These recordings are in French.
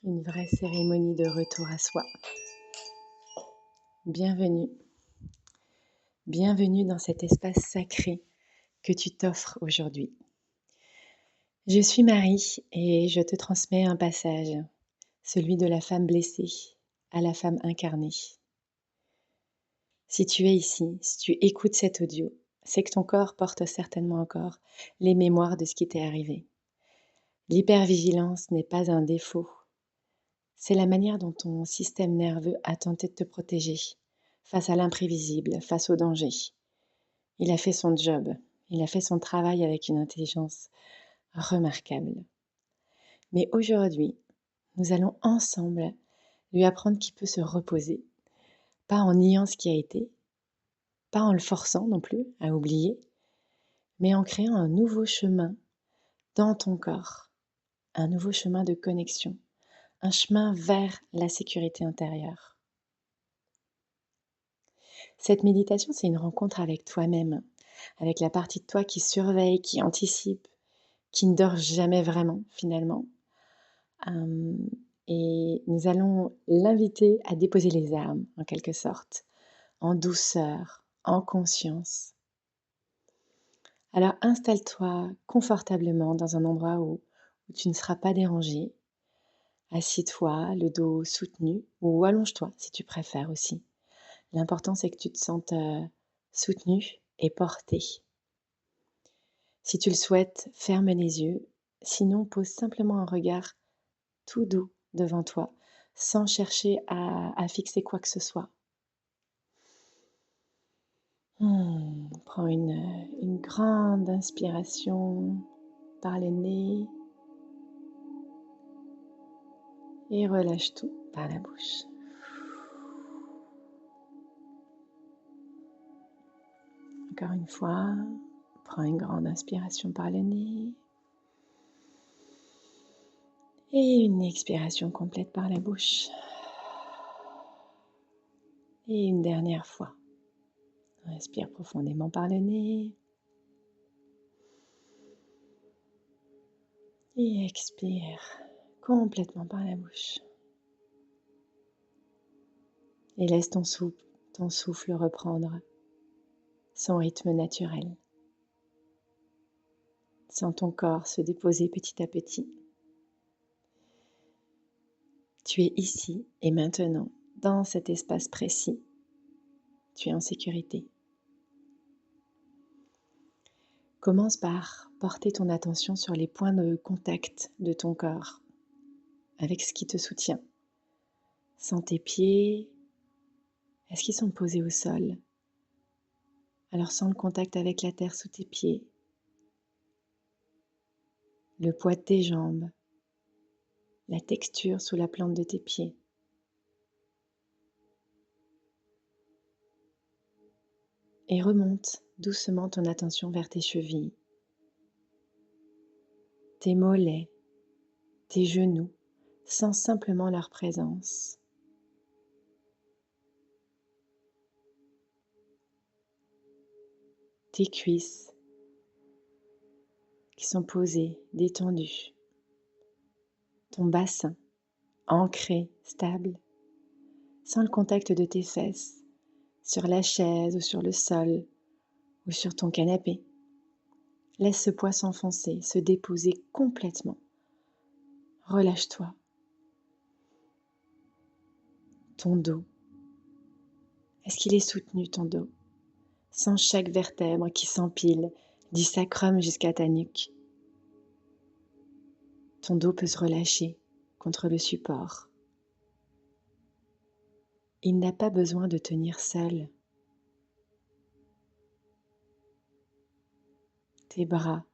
Une vraie cérémonie de retour à soi. Bienvenue. Bienvenue dans cet espace sacré que tu t'offres aujourd'hui. Je suis Marie et je te transmets un passage, celui de la femme blessée à la femme incarnée. Si tu es ici, si tu écoutes cet audio, c'est que ton corps porte certainement encore les mémoires de ce qui t'est arrivé. L'hypervigilance n'est pas un défaut. C'est la manière dont ton système nerveux a tenté de te protéger face à l'imprévisible, face au danger. Il a fait son job, il a fait son travail avec une intelligence remarquable. Mais aujourd'hui, nous allons ensemble lui apprendre qu'il peut se reposer, pas en niant ce qui a été, pas en le forçant non plus à oublier, mais en créant un nouveau chemin dans ton corps, un nouveau chemin de connexion, un chemin vers la sécurité intérieure. Cette méditation, c'est une rencontre avec toi-même, avec la partie de toi qui surveille, qui anticipe, qui ne dort jamais vraiment finalement. Et nous allons l'inviter à déposer les armes, en quelque sorte, en douceur, en conscience. Alors installe-toi confortablement dans un endroit où tu ne seras pas dérangé. Assis-toi, le dos soutenu, ou allonge-toi si tu préfères aussi. L'important, c'est que tu te sentes soutenu et porté. Si tu le souhaites, ferme les yeux. Sinon, pose simplement un regard tout doux devant toi, sans chercher à fixer quoi que ce soit. Prends une grande inspiration par le nez et relâche tout par la bouche. Encore une fois, prends une grande inspiration par le nez et une expiration complète par la bouche. Et une dernière fois. Inspire profondément par le nez. Et expire complètement par la bouche. Et laisse ton souffle reprendre son rythme naturel. Sens ton corps se déposer petit à petit. Tu es ici et maintenant, dans cet espace précis. Tu es en sécurité. Commence par porter ton attention sur les points de contact de ton corps avec ce qui te soutient. Sens tes pieds. Est-ce qu'ils sont posés au sol? Alors sens le contact avec la terre sous tes pieds. Le poids de tes jambes. La texture sous la plante de tes pieds. Et remonte doucement ton attention vers tes chevilles, tes mollets, tes genoux. Sens simplement leur présence. Tes cuisses qui sont posées, détendues. Ton bassin ancré, stable. Sens le contact de tes fesses sur la chaise ou sur le sol ou sur ton canapé. Laisse ce poids s'enfoncer, se déposer complètement. Relâche-toi. Ton dos. Est-ce qu'il est soutenu, ton dos? Sens chaque vertèbre qui s'empile du sacrum jusqu'à ta nuque. Ton dos peut se relâcher contre le support. Il n'a pas besoin de tenir seul. Tes bras.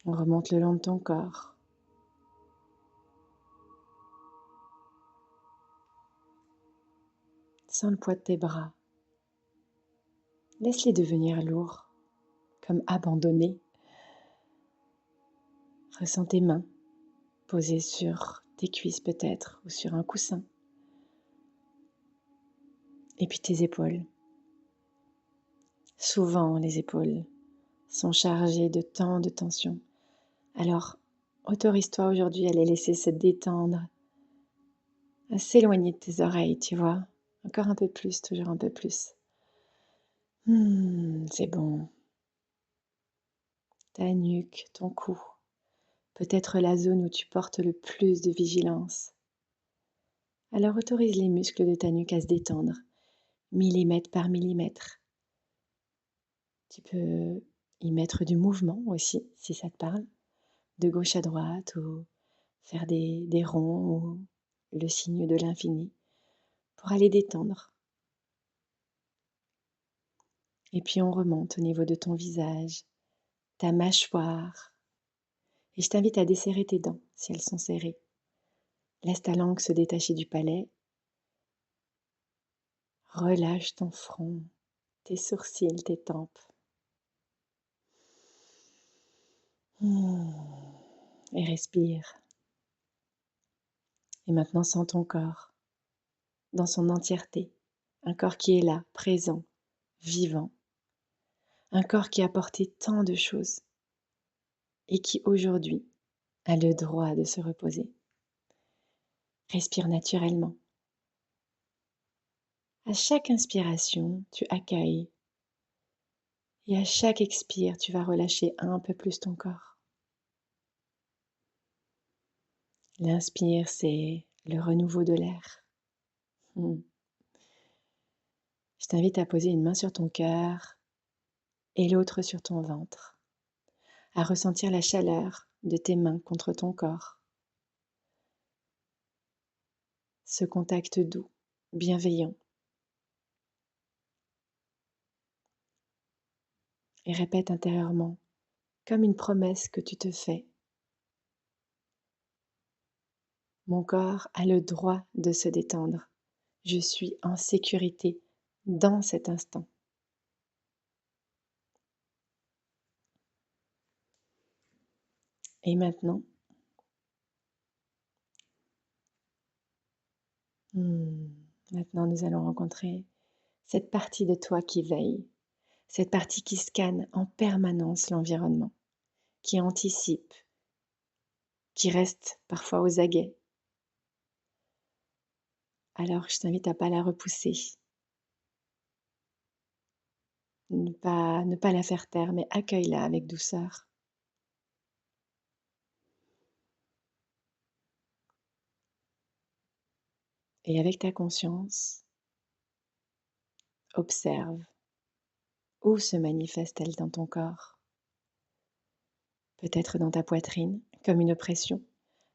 On remonte le long de ton corps. Sens le poids de tes bras. Laisse-les devenir lourds, comme abandonnés. Ressens tes mains posées sur tes cuisses peut-être ou sur un coussin. Et puis tes épaules. Souvent les épaules sont chargées de tant de tension. Alors Autorise-toi aujourd'hui à les laisser se détendre, à s'éloigner de tes oreilles, tu vois. Encore un peu plus, toujours un peu plus. C'est bon. Ta nuque, ton cou, peut-être la zone où tu portes le plus de vigilance. Alors autorise les muscles de ta nuque à se détendre, millimètre par millimètre. Tu peux y mettre du mouvement aussi, si ça te parle, de gauche à droite, ou faire des ronds, ou le signe de l'infini, pour aller détendre. Et puis on remonte au niveau de ton visage, ta mâchoire. Et je t'invite à desserrer tes dents si elles sont serrées. Laisse ta langue se détacher du palais. Relâche ton front, tes sourcils, tes tempes. Et respire. Et maintenant sens ton corps dans son entièreté. Un corps qui est là, présent, vivant. Un corps qui a porté tant de choses et qui aujourd'hui a le droit de se reposer. Respire naturellement. À chaque inspiration, tu accueilles. Et à chaque expire, tu vas relâcher un peu plus ton corps. L'inspire, c'est le renouveau de l'air. Je t'invite à poser une main sur ton cœur et l'autre sur ton ventre, à ressentir la chaleur de tes mains contre ton corps. Ce contact doux, bienveillant. Et répète intérieurement, comme une promesse que tu te fais. Mon corps a le droit de se détendre. Je suis en sécurité dans cet instant. Et maintenant, maintenant nous allons rencontrer cette partie de toi qui veille, cette partie qui scanne en permanence l'environnement, qui anticipe, qui reste parfois aux aguets. Alors je t'invite à ne pas la repousser, ne pas la faire taire, mais accueille-la avec douceur. Et avec ta conscience, observe où se manifeste-t-elle dans ton corps. Peut-être dans ta poitrine, comme une oppression,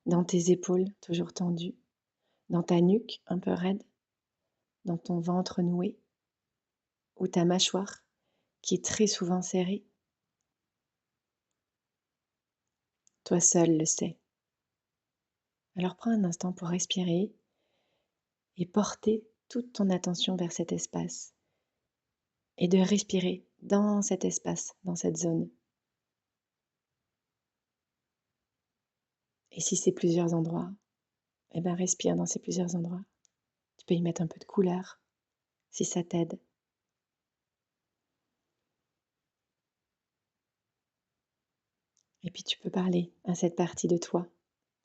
dans tes épaules toujours tendues, dans ta nuque un peu raide, dans ton ventre noué, ou ta mâchoire qui est très souvent serrée. Toi seul le sais. Alors prends un instant pour respirer et porter toute ton attention vers cet espace et de respirer dans cet espace, dans cette zone. Et si c'est plusieurs endroits, eh bien respire dans ces plusieurs endroits. Tu peux y mettre un peu de couleur si ça t'aide. Et puis tu peux parler à cette partie de toi,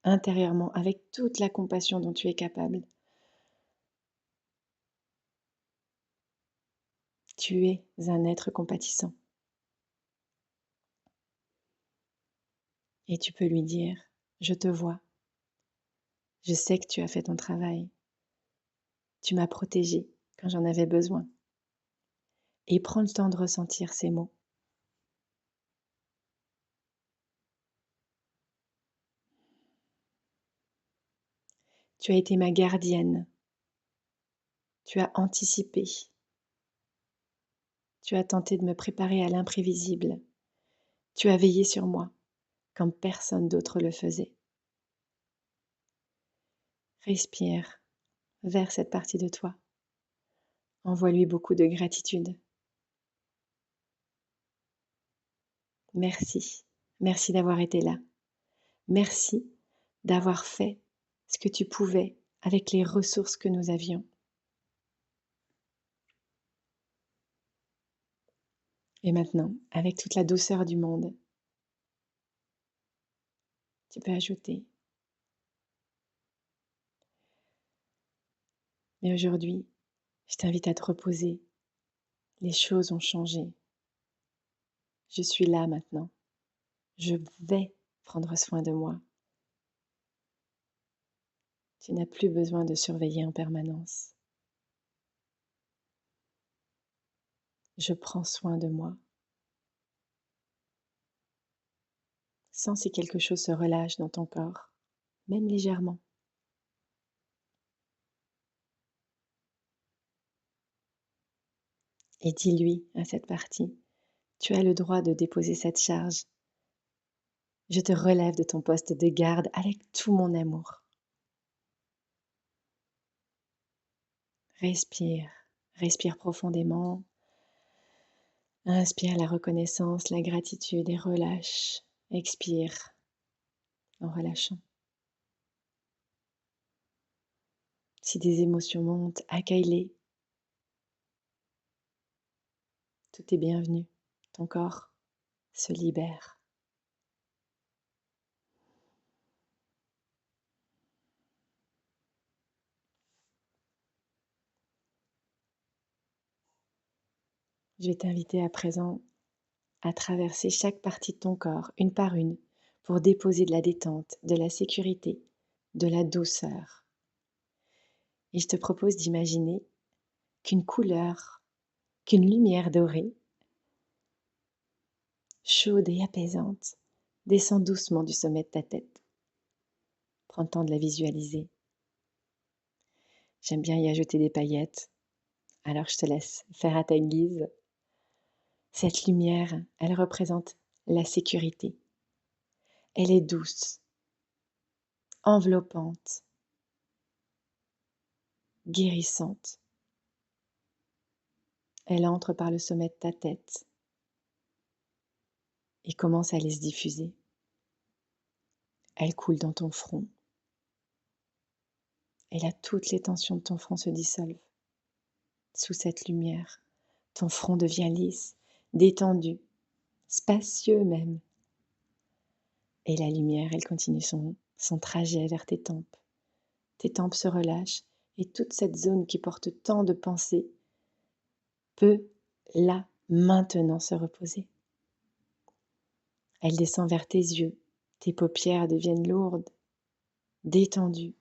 intérieurement, avec toute la compassion dont tu es capable. Tu es un être compatissant. Et tu peux lui dire, je te vois, je sais que tu as fait ton travail, tu m'as protégée quand j'en avais besoin. Et prends le temps de ressentir ces mots. Tu as été ma gardienne, tu as anticipé, tu as tenté de me préparer à l'imprévisible, tu as veillé sur moi comme personne d'autre le faisait. Respire vers cette partie de toi. Envoie-lui beaucoup de gratitude. Merci. Merci d'avoir été là. Merci d'avoir fait ce que tu pouvais avec les ressources que nous avions. Et maintenant, avec toute la douceur du monde, Tu peux ajouter. Mais aujourd'hui, je t'invite à te reposer. Les choses ont changé. Je suis là maintenant. Je vais prendre soin de moi. Tu n'as plus besoin de surveiller en permanence. Je prends soin de moi. Sens si quelque chose se relâche dans ton corps, même légèrement. Et dis-lui à cette partie, tu as le droit de déposer cette charge. Je te relève de ton poste de garde avec tout mon amour. Respire, respire profondément. Inspire la reconnaissance, la gratitude et relâche. Expire en relâchant. Si des émotions montent, accueille-les. Tout est bienvenu. Ton corps se libère. Je vais t'inviter à présent à traverser chaque partie de ton corps, une par une, pour déposer de la détente, de la sécurité, de la douceur. Et je te propose d'imaginer qu'une couleur, qu'une lumière dorée, chaude et apaisante, descend doucement du sommet de ta tête. Prends le temps de la visualiser. J'aime bien y ajouter des paillettes, alors je te laisse faire à ta guise. Cette lumière, elle représente la sécurité. Elle est douce, enveloppante, guérissante. Elle entre par le sommet de ta tête et commence à aller se diffuser. Elle coule dans ton front. Et là, toutes les tensions de ton front se dissolvent. Sous cette lumière, ton front devient lisse, détendu, spacieux même. Et la lumière, elle continue son trajet vers tes tempes. Tes tempes se relâchent et toute cette zone qui porte tant de pensées peut, là, maintenant se reposer. Elle descend vers tes yeux. Tes paupières deviennent lourdes, détendues.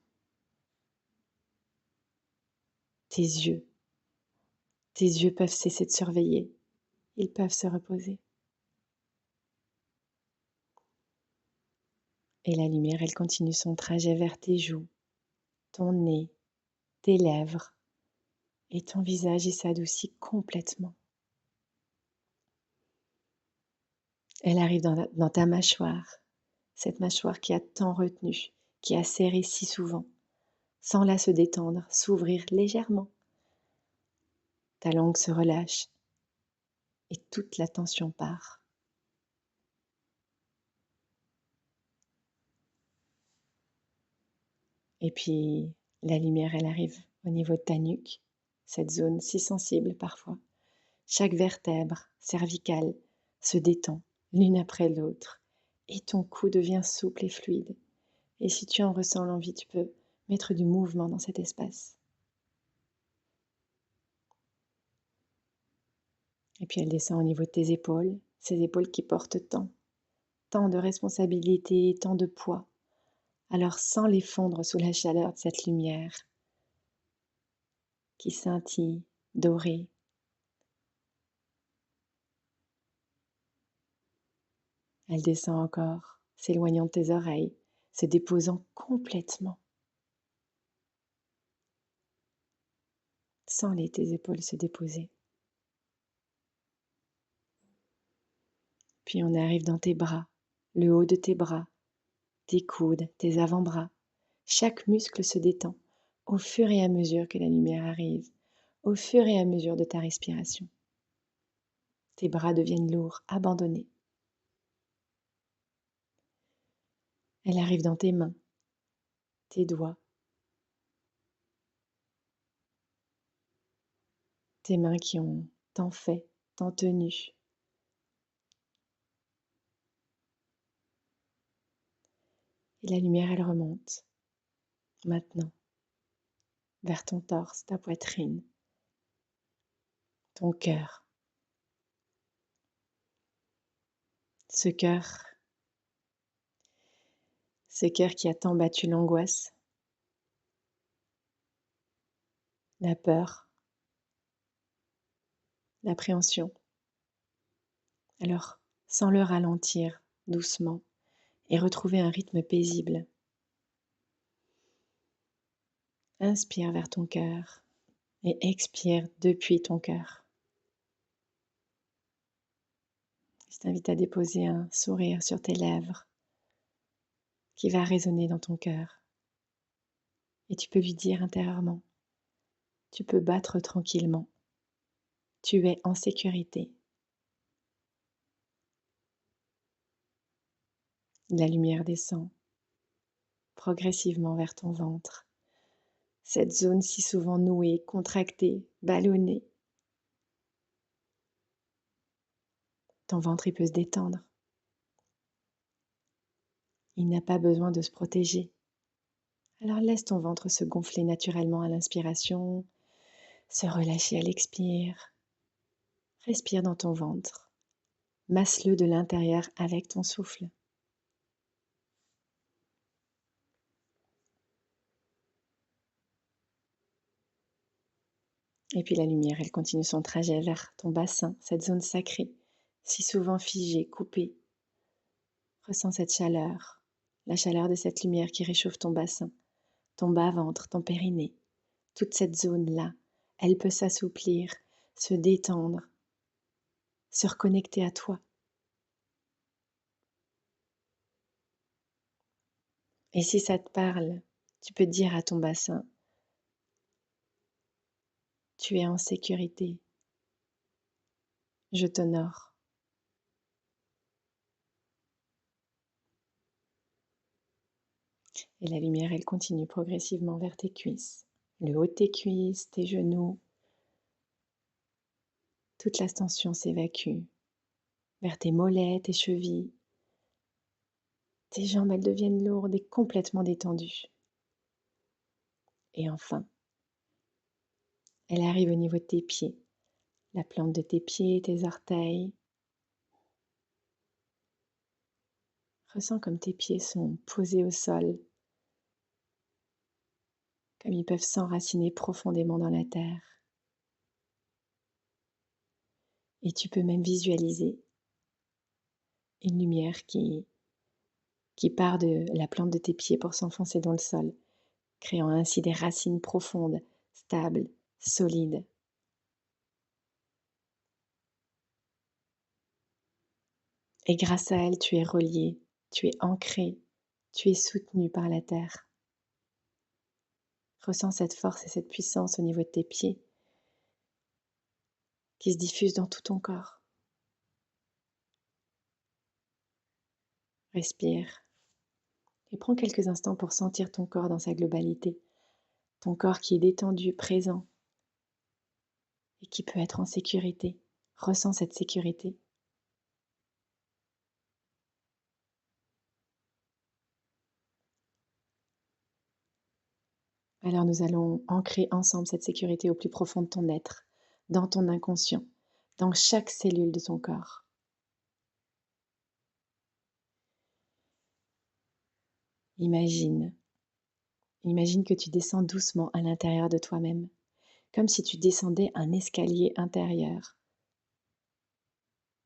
Tes yeux peuvent cesser de surveiller. Ils peuvent se reposer. Et la lumière, elle continue son trajet vers tes joues, ton nez, tes lèvres, et ton visage, il s'adoucit complètement. Elle arrive dans ta mâchoire, cette mâchoire qui a tant retenu, qui a serré si souvent, sans la se détendre, s'ouvrir légèrement. Ta langue se relâche et toute la tension part. Et puis, la lumière, elle arrive au niveau de ta nuque, cette zone si sensible parfois. Chaque vertèbre cervicale se détend l'une après l'autre et ton cou devient souple et fluide. Et si tu en ressens l'envie, tu peux mettre du mouvement dans cet espace. Et puis elle descend au niveau de tes épaules, ces épaules qui portent tant de responsabilités, tant de poids. Alors sans les fondre sous la chaleur de cette lumière qui scintille, dorée. Elle descend encore, s'éloignant de tes oreilles, se déposant complètement. Sens-les tes épaules se déposer. Puis on arrive dans tes bras, le haut de tes bras, tes coudes, tes avant-bras. Chaque muscle se détend au fur et à mesure que la lumière arrive, au fur et à mesure de ta respiration. Tes bras deviennent lourds, abandonnés. Elle arrive dans tes mains, tes doigts, tes mains qui ont tant fait, tant tenu. Et la lumière, elle remonte, maintenant, vers ton torse, ta poitrine, ton cœur. Ce cœur, ce cœur qui a tant battu l'angoisse, la peur, l'appréhension. Alors, sans le ralentir, doucement, et retrouver un rythme paisible. Inspire vers ton cœur et expire depuis ton cœur. Je t'invite à déposer un sourire sur tes lèvres qui va résonner dans ton cœur. Et tu peux lui dire intérieurement, tu peux battre tranquillement. Tu es en sécurité. La lumière descend progressivement vers ton ventre. Cette zone si souvent nouée, contractée, ballonnée. Ton ventre, il peut se détendre. Il n'a pas besoin de se protéger. Alors laisse ton ventre se gonfler naturellement à l'inspiration, se relâcher à l'expire. Respire dans ton ventre. Masse-le de l'intérieur avec ton souffle. Et puis la lumière, elle continue son trajet vers ton bassin, cette zone sacrée, si souvent figée, coupée. Ressens cette chaleur, la chaleur de cette lumière qui réchauffe ton bassin, ton bas-ventre, ton périnée. Toute cette zone-là, elle peut s'assouplir, se détendre, se reconnecter à toi. Et si ça te parle, tu peux dire à ton bassin, tu es en sécurité, je t'honore. Et la lumière, elle continue progressivement vers tes cuisses, le haut de tes cuisses, tes genoux. Toute la tension s'évacue vers tes mollets, tes chevilles. Tes jambes, elles deviennent lourdes et complètement détendues. Et enfin, elle arrive au niveau de tes pieds, la plante de tes pieds, tes orteils. Ressens comme tes pieds sont posés au sol, comme ils peuvent s'enraciner profondément dans la terre. Et tu peux même visualiser une lumière qui part de la plante de tes pieds pour s'enfoncer dans le sol, créant ainsi des racines profondes, stables, solides. Et grâce à elle, tu es relié, tu es ancré, tu es soutenu par la terre. Ressens cette force et cette puissance au niveau de tes pieds qui se diffusent dans tout ton corps. Respire et prends quelques instants pour sentir ton corps dans sa globalité. Ton corps qui est détendu, présent et qui peut être en sécurité. Ressens cette sécurité. Alors nous allons ancrer ensemble cette sécurité au plus profond de ton être, dans ton inconscient, dans chaque cellule de ton corps. Imagine que tu descends doucement à l'intérieur de toi-même, comme si tu descendais un escalier intérieur.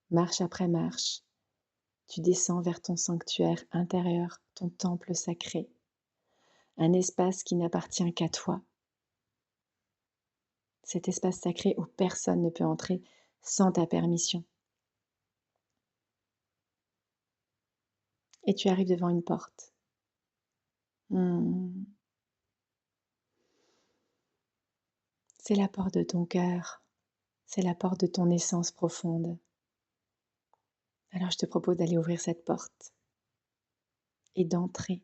Marche après marche, tu descends vers ton sanctuaire intérieur, ton temple sacré, un espace qui n'appartient qu'à toi. Cet espace sacré où personne ne peut entrer sans ta permission. Et tu arrives devant une porte. C'est la porte de ton cœur, c'est la porte de ton essence profonde. Alors je te propose d'aller ouvrir cette porte et d'entrer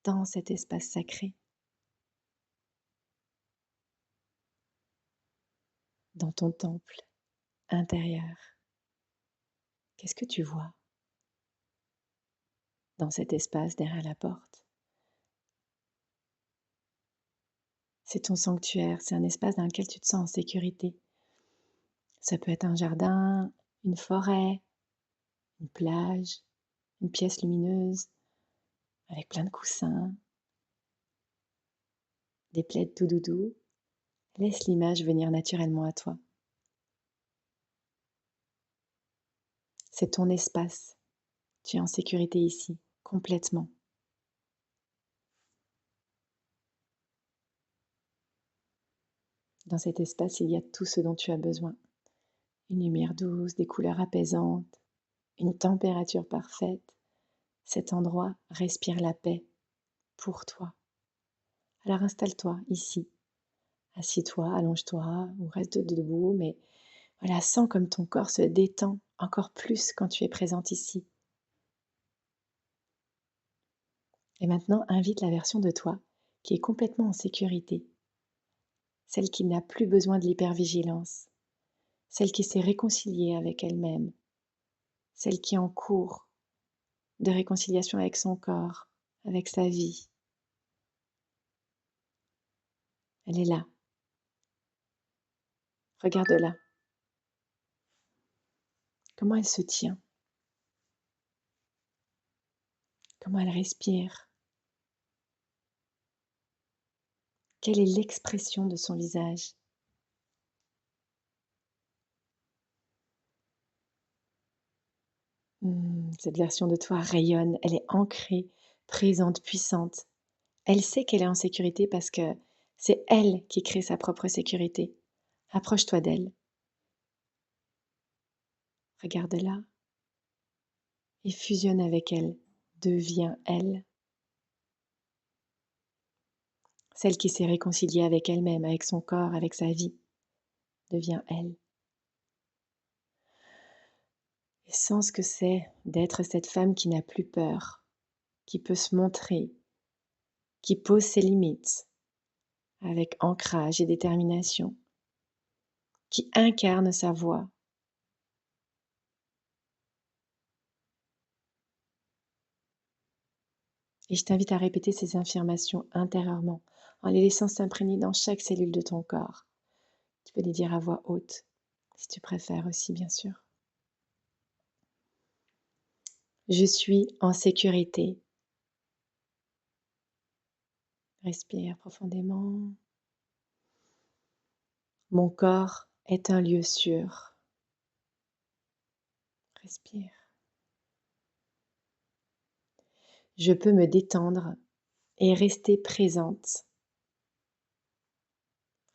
dans cet espace sacré, dans ton temple intérieur. Qu'est-ce que tu vois? dans cet espace derrière la porte. C'est ton sanctuaire, c'est un espace dans lequel tu te sens en sécurité. Ça peut être un jardin, une forêt, une plage, une pièce lumineuse avec plein de coussins, des plaids tout doudous. Laisse l'image venir naturellement à toi. C'est ton espace. Tu es en sécurité ici, complètement. Dans cet espace, il y a tout ce dont tu as besoin. Une lumière douce, des couleurs apaisantes, une température parfaite. Cet endroit respire la paix pour toi. Alors installe-toi ici. Assis-toi, allonge-toi ou reste debout, mais voilà, sens comme ton corps se détend encore plus quand tu es présente ici. Et maintenant, invite la version de toi qui est complètement en sécurité, celle qui n'a plus besoin de l'hypervigilance, celle qui s'est réconciliée avec elle-même, celle qui est en cours de réconciliation avec son corps, avec sa vie. Elle est là. Regarde-la. Comment elle se tient? Comment elle respire? Quelle est l'expression de son visage? Cette version de toi rayonne, elle est ancrée, présente, puissante. Elle sait qu'elle est en sécurité parce que c'est elle qui crée sa propre sécurité. Approche-toi d'elle, regarde-la et fusionne avec elle. Deviens elle, celle qui s'est réconciliée avec elle-même, avec son corps, avec sa vie. Deviens elle. Et sens ce que c'est d'être cette femme qui n'a plus peur, qui peut se montrer, qui pose ses limites avec ancrage et détermination, qui incarne sa voix. Et je t'invite à répéter ces affirmations intérieurement, en les laissant s'imprégner dans chaque cellule de ton corps. Tu peux les dire à voix haute, si tu préfères aussi, bien sûr. Je suis en sécurité. Respire profondément. Mon corps est un lieu sûr. Respire. Je peux me détendre et rester présente.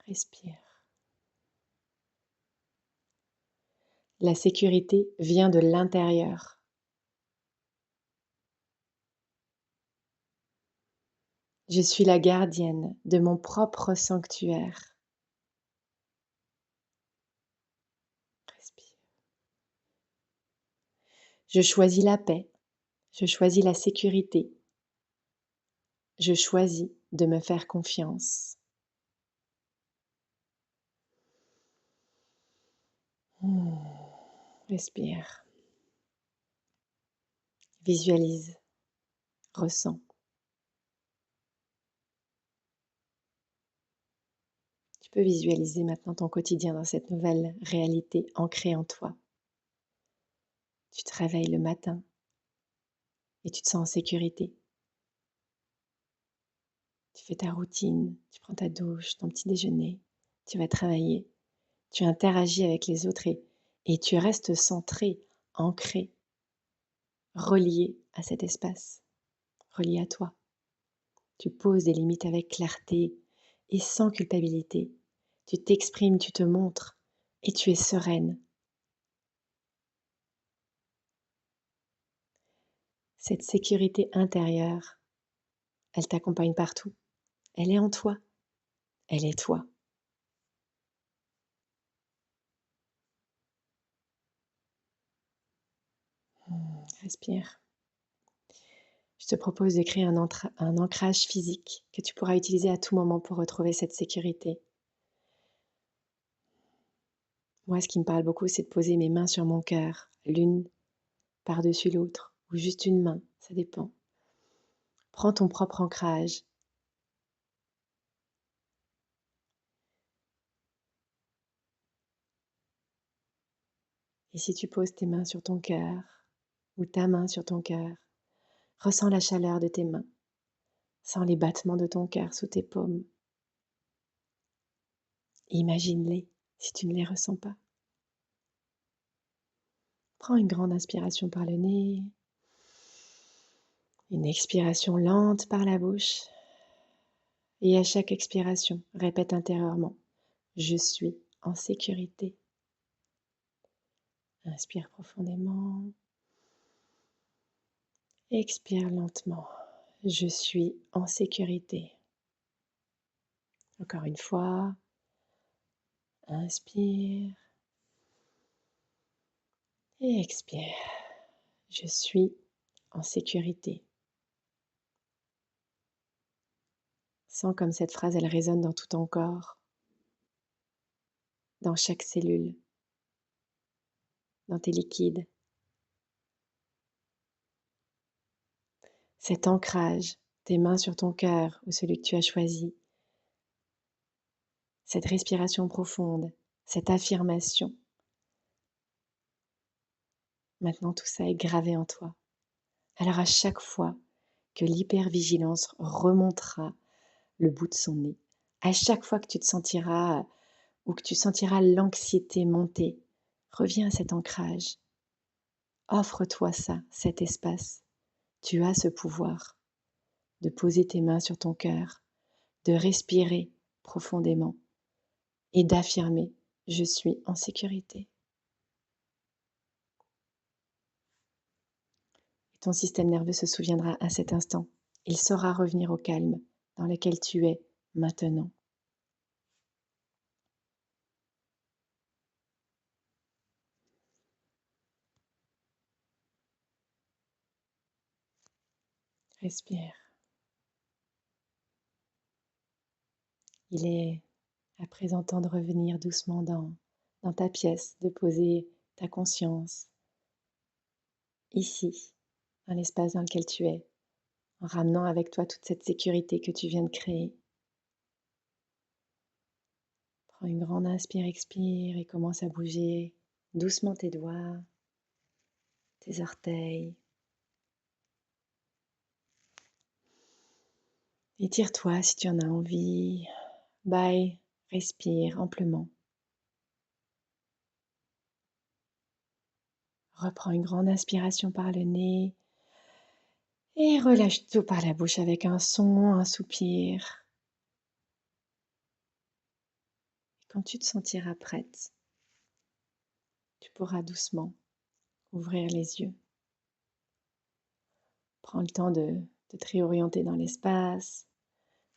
Respire. La sécurité vient de l'intérieur. Je suis la gardienne de mon propre sanctuaire. Respire. Je choisis la paix. Je choisis la sécurité. Je choisis de me faire confiance. Respire. Visualise. Ressens. Tu peux visualiser maintenant ton quotidien dans cette nouvelle réalité ancrée en toi. Tu te réveilles le matin et tu te sens en sécurité. Tu fais ta routine, tu prends ta douche, ton petit déjeuner, tu vas travailler, tu interagis avec les autres et tu restes centré, ancré, relié à cet espace, relié à toi. Tu poses des limites avec clarté et sans culpabilité. Tu t'exprimes, tu te montres et tu es sereine. Cette sécurité intérieure, elle t'accompagne partout. Elle est en toi. Elle est toi. Respire. Je te propose de créer un ancrage physique que tu pourras utiliser à tout moment pour retrouver cette sécurité. Moi, ce qui me parle beaucoup, c'est de poser mes mains sur mon cœur, l'une par-dessus l'autre, ou juste une main, ça dépend. Prends ton propre ancrage. Et si tu poses tes mains sur ton cœur, ou ta main sur ton cœur, ressens la chaleur de tes mains, sens les battements de ton cœur sous tes paumes. Imagine-les si tu ne les ressens pas. Prends une grande inspiration par le nez, une expiration lente par la bouche. Et à chaque expiration, répète intérieurement, je suis en sécurité. Inspire profondément. Expire lentement. Je suis en sécurité. Encore une fois. Inspire. Et expire. Je suis en sécurité. Sens comme cette phrase, elle résonne dans tout ton corps, dans chaque cellule, dans tes liquides. Cet ancrage, tes mains sur ton cœur ou celui que tu as choisi, cette respiration profonde, cette affirmation. Maintenant, tout ça est gravé en toi. Alors à chaque fois que l'hypervigilance remontera le bout de son nez, à chaque fois que tu te sentiras ou que tu sentiras l'anxiété monter, reviens à cet ancrage. Offre-toi ça, cet espace. Tu as ce pouvoir de poser tes mains sur ton cœur, de respirer profondément et d'affirmer « Je suis en sécurité ». Ton système nerveux se souviendra à cet instant. Il saura revenir au calme dans lequel tu es maintenant. Respire. Il est à présent temps de revenir doucement dans ta pièce, de poser ta conscience ici, dans l'espace dans lequel tu es, en ramenant avec toi toute cette sécurité que tu viens de créer. Prends une grande inspire, expire et commence à bouger doucement tes doigts, tes orteils. Étire-toi si tu en as envie. Bye, respire amplement. Reprends une grande inspiration par le nez et relâche tout par la bouche avec un son, un soupir. Quand tu te sentiras prête, tu pourras doucement ouvrir les yeux. Prends le temps de te réorienter dans l'espace,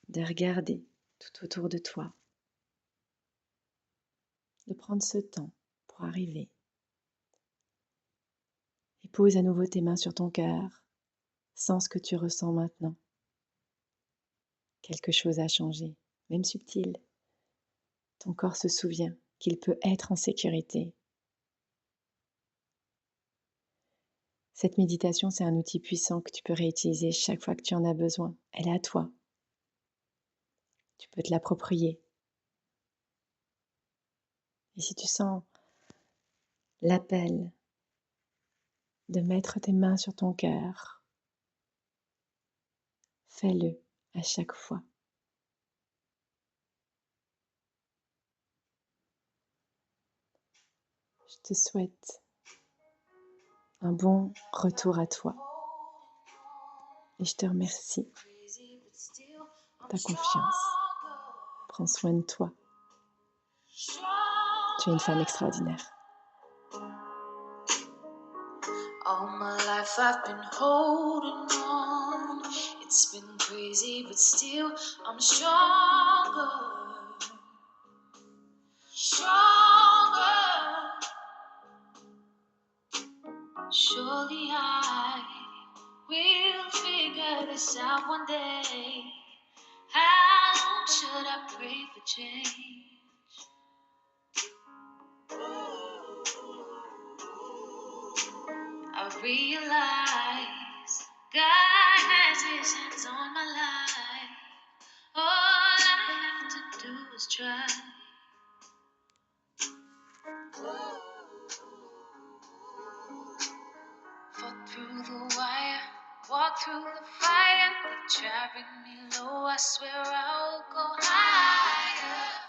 de regarder tout autour de toi, de prendre ce temps pour arriver. Et pose à nouveau tes mains sur ton cœur, sens ce que tu ressens maintenant. Quelque chose a changé, même subtil. Ton corps se souvient qu'il peut être en sécurité. Cette méditation, c'est un outil puissant que tu peux réutiliser chaque fois que tu en as besoin. Elle est à toi. Tu peux te l'approprier. Et si tu sens l'appel de mettre tes mains sur ton cœur, fais-le à chaque fois. Je te souhaite un bon retour à toi. Et je te remercie de ta confiance. Prends soin de toi. Tu es une femme extraordinaire. All my life I've been holding on. It's been crazy, but still I'm stronger. Stronger. Surely I will figure this out one day. How should I pray for change? I realize God has his hands on my life. All I have to do is try. Fought through the wire, walk through the fire. They try bring me low, I swear I'll go higher.